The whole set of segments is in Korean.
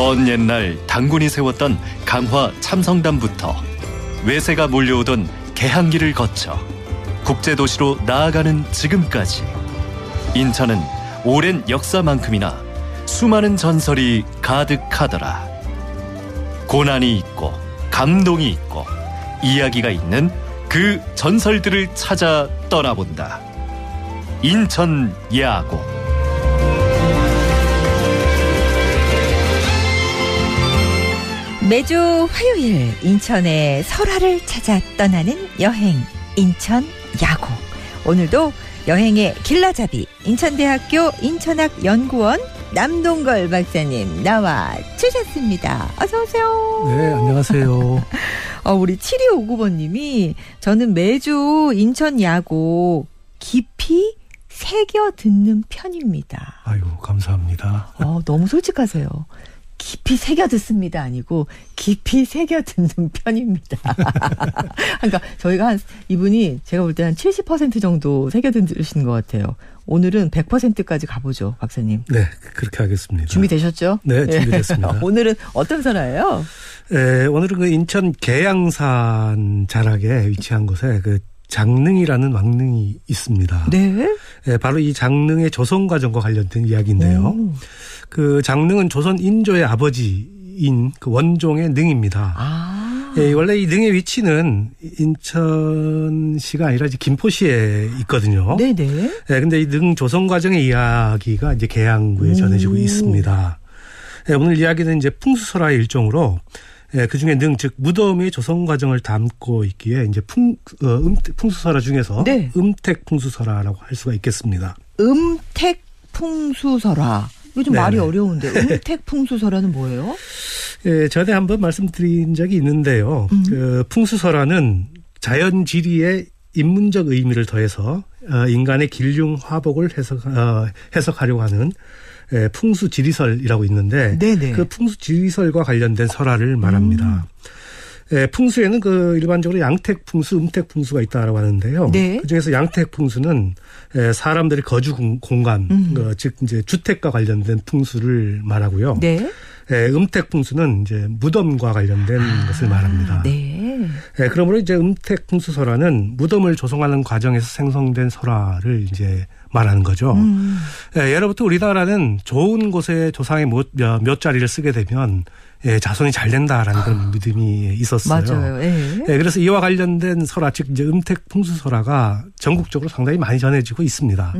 먼 옛날 당군이 세웠던 강화 참성담부터 외세가 몰려오던 개항기를 거쳐 국제도시로 나아가는 지금까지 인천은 오랜 역사만큼이나 수많은 전설이 가득하더라. 고난이 있고 감동이 있고 이야기가 있는 그 전설들을 찾아 떠나본다. 인천 야구. 매주 화요일 인천의 설화를 찾아 떠나는 여행 인천 야구. 오늘도 여행의 길라잡이 인천대학교 인천학연구원 남동걸 박사님 나와 주셨습니다. 어서 오세요. 네, 안녕하세요. 우리 7259번님이 저는 매주 인천 야구 깊이 새겨 듣는 편입니다. 아유, 감사합니다. 너무 솔직하세요. 깊이 새겨 듣습니다 아니고 깊이 새겨 듣는 편입니다. 그러니까 저희가 이분이 제가 볼 때 한 70% 정도 새겨 듣으시는 것 같아요. 오늘은 100%까지 가보죠, 박사님. 네, 그렇게 하겠습니다. 준비되셨죠? 네, 준비됐습니다. 오늘은 어떤 설화예요? 네, 오늘은 그 인천 계양산 자락에 위치한 곳에 그 장릉이라는 왕릉이 있습니다. 네. 네, 바로 이 장릉의 조성 과정과 관련된 이야기인데요. 그 장릉은 조선 인조의 아버지인 그 원종의 능입니다. 예, 원래 이 능의 위치는 인천시가 아니라 이제 김포시에 있거든요. 네네. 예, 근데 이 능 조성 과정의 이야기가 이제 계양구에 전해지고 있습니다. 예, 오늘 이야기는 이제 풍수설화의 일종으로 그 중에 능, 즉 무덤의 조성 과정을 담고 있기에 이제 풍수설화 중에서 네. 음택풍수설화라고 할 수가 있겠습니다. 음택풍수설화. 요즘 말이 어려운데 음택풍수설화는 뭐예요? 예, 전에 한번 말씀드린 적이 있는데요. 그 풍수설화는 자연지리의 인문적 의미를 더해서 인간의 길흉 화복을 해석하려고 하는 풍수지리설이라고 있는데 네네. 그 풍수지리설과 관련된 설화를 말합니다. 풍수에는 그 일반적으로 양택풍수, 음택풍수가 있다라고 하는데요. 네. 그중에서 양택풍수는 사람들의 거주 공간, 즉 이제 주택과 관련된 풍수를 말하고요. 네. 음택풍수는 이제 무덤과 관련된 것을 말합니다. 네. 그러므로 이제 음택풍수설화는 무덤을 조성하는 과정에서 생성된 설화를 이제 말하는 거죠. 예로부터 우리나라는 좋은 곳에 조상의 몇 자리를 쓰게 되면 자손이 잘 된다라는 그런 믿음이 있었어요. 맞아요. 그래서 이와 관련된 설화, 즉 이제 음택풍수설화가 전국적으로 상당히 많이 전해지고 있습니다.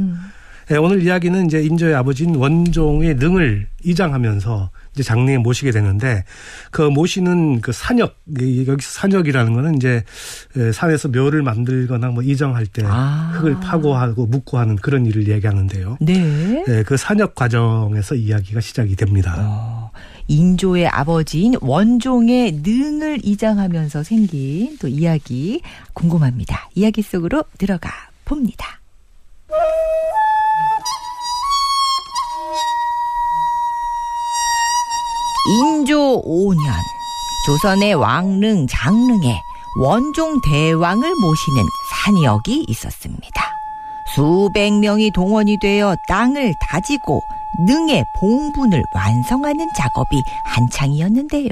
오늘 이야기는 이제 인조의 아버지인 원종의 능을 이장하면서 이제 장릉에 모시게 되는데 그 모시는 그 산역, 여기서 산역이라는 거는 이제 산에서 묘를 만들거나 뭐 이정할 때 흙을 파고하고 묻고 하는 그런 일을 얘기하는데요. 네. 그 산역 과정에서 이야기가 시작이 됩니다. 인조의 아버지인 원종의 능을 이장하면서 생긴 또 이야기 궁금합니다. 이야기 속으로 들어가 봅니다. 인조 5년 조선의 왕릉 장릉에 원종 대왕을 모시는 산역이 있었습니다. 수백 명이 동원이 되어 땅을 다지고 능의 봉분을 완성하는 작업이 한창이었는데요.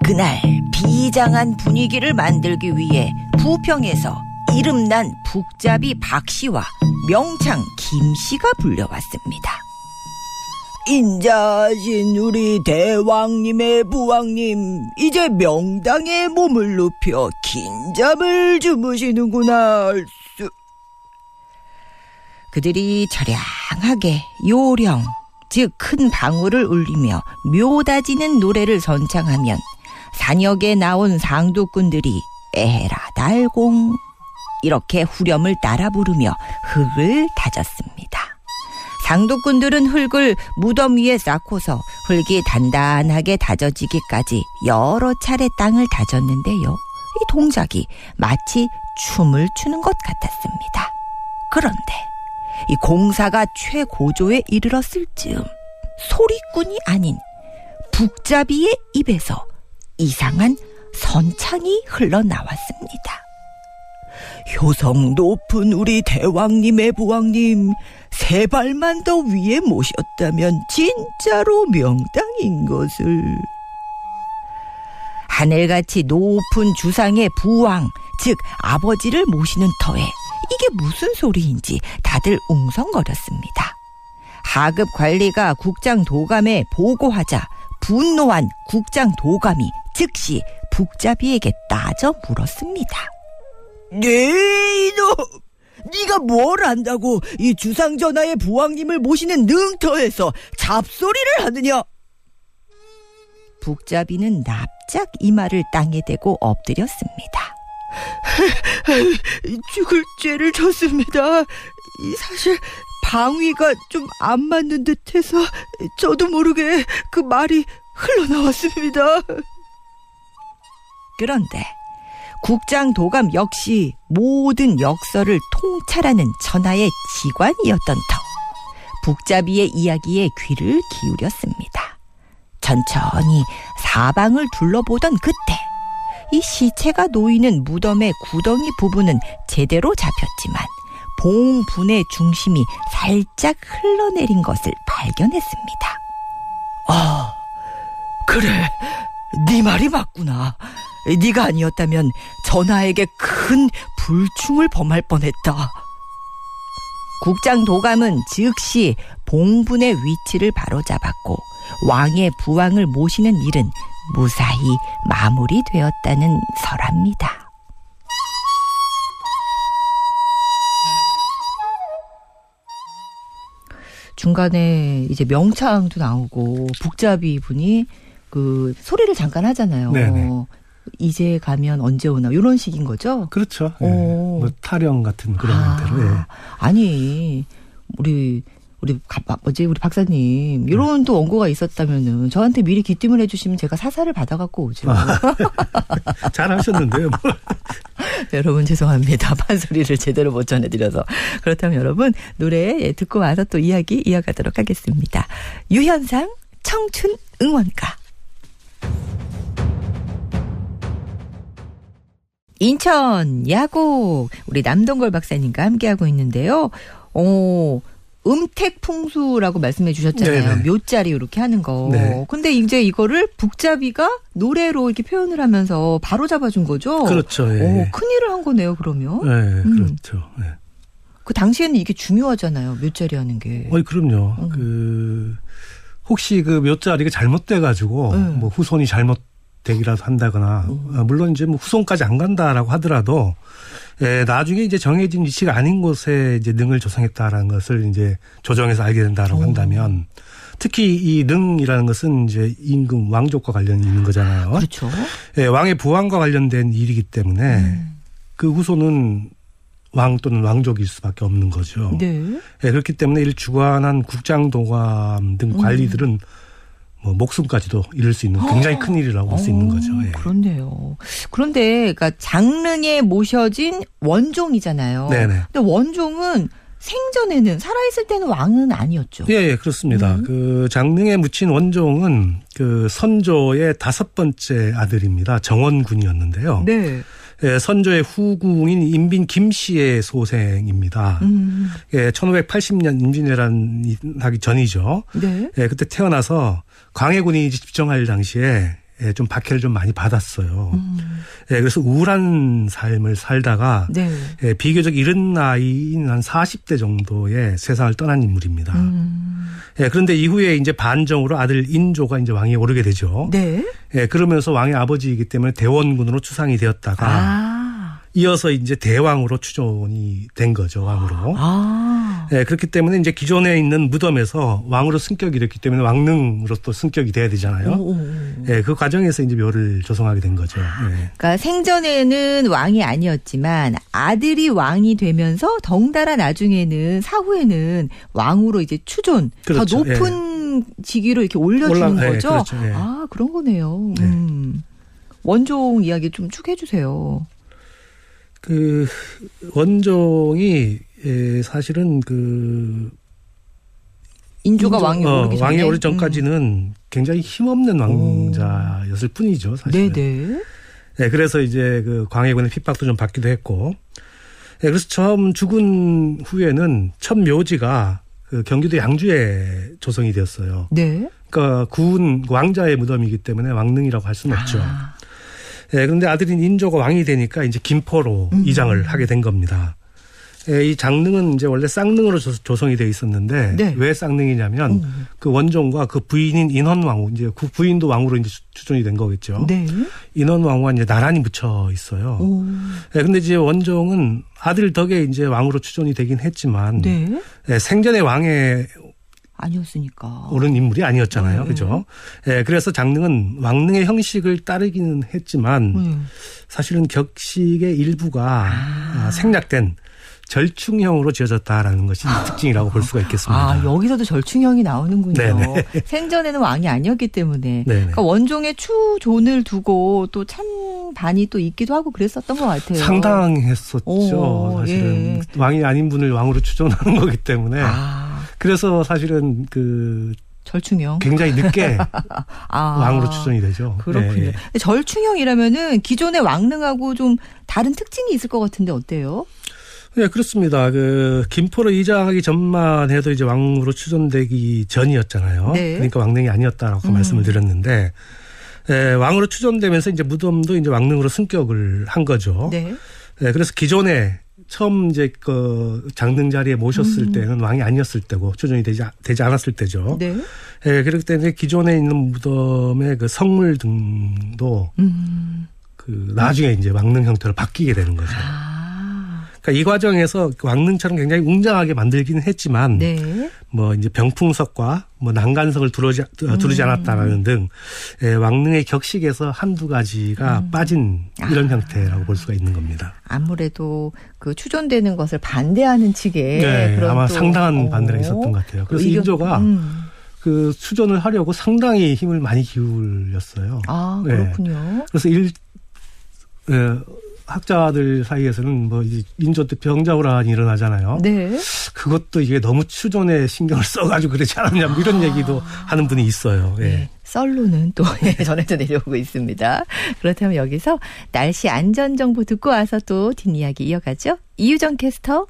그날 비장한 분위기를 만들기 위해 부평에서 이름난 북잡이 박씨와 명창 김씨가 불려왔습니다. 인자하신 우리 대왕님의 부왕님, 이제 명당에 몸을 눕혀 긴 잠을 주무시는구나. 그들이 처량하게 요령, 즉 큰 방울을 울리며 묘다지는 노래를 선창하면 산역에 나온 상두꾼들이 에라 달공 이렇게 후렴을 따라 부르며 흙을 다졌습니다. 상도꾼들은 흙을 무덤 위에 쌓고서 흙이 단단하게 다져지기까지 여러 차례 땅을 다졌는데요. 이 동작이 마치 춤을 추는 것 같았습니다. 그런데 이 공사가 최고조에 이르렀을 즈음 소리꾼이 아닌 북잡이의 입에서 이상한 선창이 흘러나왔습니다. 효성 높은 우리 대왕님의 부왕님, 세 발만 더 위에 모셨다면 진짜로 명당인 것을. 하늘같이 높은 주상의 부왕, 즉 아버지를 모시는 터에 이게 무슨 소리인지 다들 웅성거렸습니다. 하급 관리가 국장 도감에 보고하자 분노한 국장 도감이 즉시 북잡이에게 따져 물었습니다. 네, 이놈! 네가 뭘 안다고 이 주상전하의 부왕님을 모시는 능터에서 잡소리를 하느냐? 북잡이는 납작 이마를 땅에 대고 엎드렸습니다. 죽을 죄를 졌습니다. 사실 방위가 좀 안 맞는 듯해서 저도 모르게 그 말이 흘러나왔습니다. 그런데 국장 도감 역시 모든 역설을 통찰하는 천하의 지관이었던 터, 북잡이의 이야기에 귀를 기울였습니다. 천천히 사방을 둘러보던 그때 이 시체가 놓이는 무덤의 구덩이 부분은 제대로 잡혔지만 봉분의 중심이 살짝 흘러내린 것을 발견했습니다. 아, 그래, 네 말이 맞구나. 네가 아니었다면 전하에게 큰 불충을 범할 뻔했다. 국장 도감은 즉시 봉분의 위치를 바로잡았고 왕의 부왕을 모시는 일은 무사히 마무리되었다는 설합니다. 중간에 이제 명창도 나오고 북잡이 분이 그 소리를 잠깐 하잖아요. 네네. 이제 가면 언제 오나 이런 식인 거죠? 그렇죠. 예. 뭐 타령 같은 그런 대로. 예. 아니 우리 박사님 이런 또 원고가 있었다면은 저한테 미리 귀띔을 해주시면 제가 사사를 받아갖고 오죠. 잘하셨는데요. 여러분 죄송합니다. 판소리를 제대로 못 전해드려서. 그렇다면 여러분 노래 듣고 와서 또 이야기 이어가도록 하겠습니다. 유현상 청춘 응원가. 인천 야곡 우리 남동걸 박사님과 함께하고 있는데요. 음택풍수라고 말씀해 주셨잖아요. 네네. 묘자리 이렇게 하는 거. 네. 근데 이제 이거를 북잡이가 노래로 이렇게 표현을 하면서 바로 잡아준 거죠. 그렇죠. 예. 큰일을 한 거네요. 그러면. 네, 그렇죠. 예. 그 당시에는 이게 중요하잖아요. 묘자리 하는 게. 그럼요. 혹시 그 묘자리가 잘못돼가지고 뭐 후손이 잘못되기라도 한다거나 물론 이제 뭐 후손까지 안 간다라고 하더라도 나중에 이제 정해진 위치가 아닌 곳에 이제 능을 조성했다라는 것을 이제 조정해서 알게 된다라고 한다면 특히 이 능이라는 것은 이제 임금 왕족과 관련이 있는 거잖아요. 그렇죠. 왕의 부왕과 관련된 일이기 때문에 그 후손은 왕 또는 왕족일 수밖에 없는 거죠. 네. 그렇기 때문에 이를 주관한 국장도감 등 관리들은 뭐 목숨까지도 잃을 수 있는 굉장히 큰 일이라고 볼 수 있는 거죠. 예. 그렇네요. 그런데 그러니까 장릉에 모셔진 원종이잖아요. 네네. 근데 원종은 생전에는 살아있을 때는 왕은 아니었죠. 예, 그렇습니다. 그 장릉에 묻힌 원종은 그 선조의 5번째 아들입니다. 정원군이었는데요. 네. 선조의 후궁인 임빈 김씨의 소생입니다. 1580년 임진왜란이 하기 전이죠. 네. 그때 태어나서 광해군이 집정할 당시에 좀 박해를 좀 많이 받았어요. 그래서 우울한 삶을 살다가 네. 비교적 이른 나이인 한 40대 정도의 세상을 떠난 인물입니다. 그런데 이후에 이제 반정으로 아들 인조가 이제 왕위에 오르게 되죠. 네. 그러면서 왕의 아버지이기 때문에 대원군으로 추상이 되었다가 이어서 이제 대왕으로 추존이 된 거죠, 왕으로. 그렇기 때문에 이제 기존에 있는 무덤에서 왕으로 승격이 됐기 때문에 왕릉으로 또 승격이 돼야 되잖아요. 그 과정에서 이제 묘를 조성하게 된 거죠. 그러니까 생전에는 왕이 아니었지만 아들이 왕이 되면서 덩달아 나중에는 사후에는 왕으로 이제 추존, 그렇죠. 더 높은 직위로 이렇게 올려주는 거죠. 그렇죠. 그런 거네요. 원종 이야기 좀 쭉 해주세요. 그 원종이 사실은 그 인조가 왕이 오르기 전에 왕이 오르기 전까지는 굉장히 힘없는 왕자였을 뿐이죠, 사실은. 네네. 그래서 이제 그 광해군의 핍박도 좀 받기도 했고, 네, 그래서 처음 죽은 후에는 첫 묘지가 그 경기도 양주에 조성이 되었어요. 네. 그러니까 구운 왕자의 무덤이기 때문에 왕릉이라고 할 수는 없죠. 예, 그런데 아들인 인조가 왕이 되니까 이제 김포로 이장을 하게 된 겁니다. 예, 이 장릉은 이제 원래 쌍릉으로 조성이 되어 있었는데 네. 왜 쌍릉이냐면 그 원종과 그 부인인 인헌왕후 이제 그 부인도 왕으로 이제 추존이 된 거겠죠. 네. 인헌왕후가 이제 나란히 묻혀 있어요. 예, 근데 이제 원종은 아들 덕에 이제 왕으로 추존이 되긴 했지만 네. 예, 생전에 왕에 아니었으니까. 오른 인물이 아니었잖아요. 네. 그죠? 예, 그래서 장릉은 왕릉의 형식을 따르기는 했지만 사실은 격식의 일부가 생략된 절충형으로 지어졌다라는 것이 특징이라고 볼 수가 있겠습니다. 아, 여기서도 절충형이 나오는군요. 네네. 생전에는 왕이 아니었기 때문에. 네네. 그러니까 원종의 추존을 두고 또 찬반이 또 있기도 하고 그랬었던 것 같아요. 상당했었죠. 오, 사실은 예. 왕이 아닌 분을 왕으로 추존하는 거기 때문에. 아, 그래서 사실은 그 절충형. 굉장히 늦게 아, 왕으로 추존이 되죠. 그렇군요. 네. 절충형이라면은 기존의 왕릉하고 좀 다른 특징이 있을 것 같은데 어때요? 네, 그렇습니다. 그 김포로 이장하기 전만 해도 이제 왕으로 추존되기 전이었잖아요. 네. 그러니까 왕릉이 아니었다라고 말씀을 드렸는데, 왕으로 추존되면서 이제 무덤도 이제 왕릉으로 승격을 한 거죠. 네. 그래서 기존에 처음 이제 그 장릉 자리에 모셨을 때는 왕이 아니었을 때고 추존이 되지 않았을 때죠. 네. 그렇기 때문에 기존에 있는 무덤의 그 성물 등도 그 나중에 이제 왕릉 형태로 바뀌게 되는 거죠. 그러니까 이 과정에서 왕릉처럼 굉장히 웅장하게 만들기는 했지만, 네. 뭐 이제 병풍석과 뭐 난간석을 두르지 않았다라는 등 왕릉의 격식에서 한두 가지가 빠진 이런 형태라고 볼 수가 있는 겁니다. 아무래도 그 추존되는 것을 반대하는 측에 네, 그런 아마 또 상당한 반대가 있었던 것 같아요. 그래서 인조가 그 추존을 하려고 상당히 힘을 많이 기울였어요. 아, 그렇군요. 그래서 학자들 사이에서는 뭐 이제 인조 때 병자호란이 일어나잖아요. 네. 그것도 이게 너무 추존에 신경을 써가지고 그러지 않았냐 뭐 이런 얘기도 하는 분이 있어요. 예. 네. 썰로는 또 전해져 내려오고 있습니다. 그렇다면 여기서 날씨 안전 정보 듣고 와서 또 뒷이야기 이어가죠. 이유정 캐스터.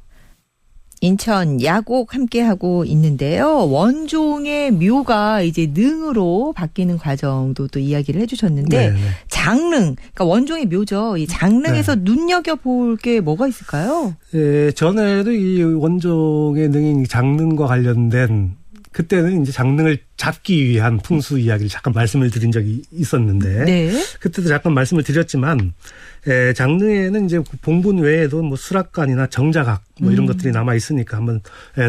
인천 야곡 함께하고 있는데요. 원종의 묘가 이제 능으로 바뀌는 과정도 또 이야기를 해주셨는데 네네. 장릉, 그러니까 원종의 묘죠. 이 장릉에서 눈여겨볼 게 뭐가 있을까요? 예, 전에도 이 원종의 능인 장릉과 관련된 그때는 이제 장릉을 잡기 위한 풍수 이야기를 잠깐 말씀을 드린 적이 있었는데 네. 그때도 잠깐 말씀을 드렸지만 장릉에는 이제 봉분 외에도 뭐 수락관이나 정자각 뭐 이런 것들이 남아 있으니까 한번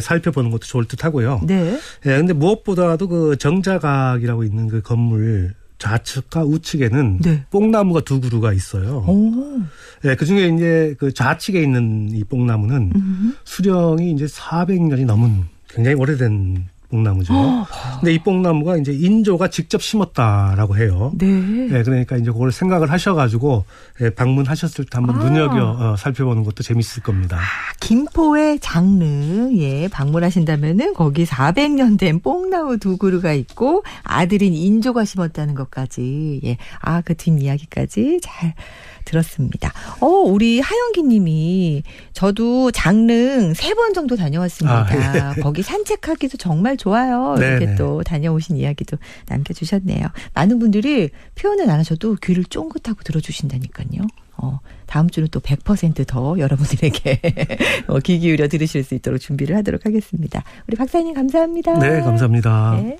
살펴보는 것도 좋을 듯하고요. 네. 근데 무엇보다도 그 정자각이라고 있는 그 건물 좌측과 우측에는 네. 뽕나무가 두 그루가 있어요. 그 중에 이제 그 좌측에 있는 이 뽕나무는 수령이 이제 400년이 넘은 굉장히 오래된 뽕나무죠. 근데 이 뽕나무가 이제 인조가 직접 심었다라고 해요. 네. 그러니까 이제 그걸 생각을 하셔가지고 방문하셨을 때 한번 눈여겨 살펴보는 것도 재밌을 겁니다. 김포의 장릉, 방문하신다면은 거기 400년 된 뽕나무 두 그루가 있고 아들인 인조가 심었다는 것까지, 그 뒷이야기까지 잘 들었습니다. 우리 하영기 님이 저도 장릉 3번 정도 다녀왔습니다. 거기 산책하기도 정말 좋아요. 이렇게 네네. 또 다녀오신 이야기도 남겨주셨네요. 많은 분들이 표현은 안 하셔도 귀를 쫑긋하고 들어주신다니까요. 다음 주는 또 100% 여러분들에게 귀 기울여 들으실 수 있도록 준비를 하도록 하겠습니다. 우리 박사님 감사합니다. 네, 감사합니다. 네.